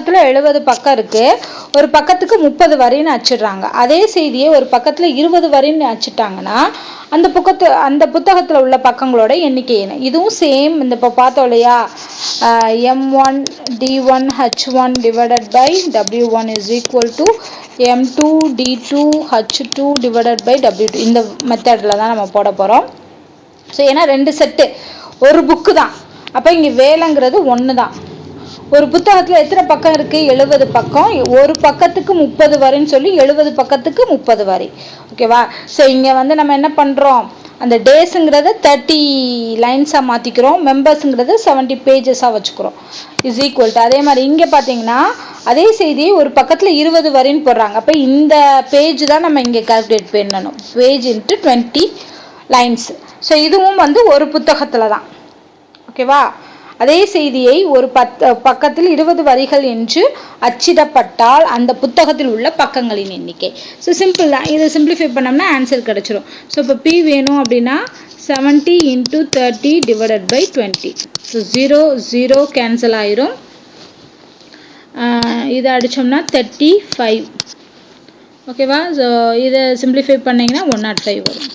70 பக்கம் இருக்கு, ஒரு பக்கத்துக்கு 30 வரின்னு அச்சிடுறாங்க. அதே செய்தியை ஒரு பக்கத்துல 20 வரின்னு அச்சிட்டாங்கன்னா அந்த புத்தகத்துல உள்ள பக்கங்களோட எண்ணிக்கை என்ன? இதுவும் சேம். இந்த இப்போ பார்த்தோம் இல்லையா, M1 D1 H1 divided by W1 is equal to M2 D2 H2 divided by W2. இந்த மெத்தட்ல தான் நம்ம போட போறோம். ஸோ ஏன்னா 2 செட்டு ஒரு புக்கு தான், அப்போ இங்கே வேலைங்கிறது 1 தான். ஒரு புத்தகத்தில் எத்தனை பக்கம் இருக்குது? 70 பக்கம். ஒரு பக்கத்துக்கு 30 வரின்னு சொல்லி 70 பக்கத்துக்கு 30 வரி. ஓகேவா? ஸோ இங்கே நம்ம என்ன பண்ணுறோம், அந்த டேஸுங்கிறத 30 லைன்ஸாக மாற்றிக்கிறோம், மெம்பர்ஸுங்கிறத 70 பேஜஸாக வச்சுக்கிறோம். இஸ் ஈக்குவல் டு அதே மாதிரி இங்கே பார்த்தீங்கன்னா அதே செய்தியை ஒரு பக்கத்தில் 20 வரின்னு போடுறாங்க. அப்போ இந்த பேஜ் தான் நம்ம இங்கே கால்குலேட் பண்ணணும். Page into 20 lines. ஸோ இதுவும் ஒரு புத்தகத்தில் தான். ஓகேவா? அதே செய்தியை ஒரு பக்கத்தில் 20 வரிகள் என்று அச்சிடப்பட்டால் அந்த புத்தகத்தில் உள்ள பக்கங்களின் எண்ணிக்கை. ஸோ சிம்பிள் தான். இதை சிம்பிளிஃபை பண்ணோம்னா ஆன்சர் கிடைச்சிரும். ஸோ இப்போ P வேணும் அப்படின்னா 70 × 30 டிவைடட் பை 20. ஸோ 0 0 கேன்சல் ஆயிரும். இதை அடித்தோம்னா 35. ஓகேவா? ஸோ இதை சிம்பிளிஃபை பண்ணிங்கன்னா 105 வரும்.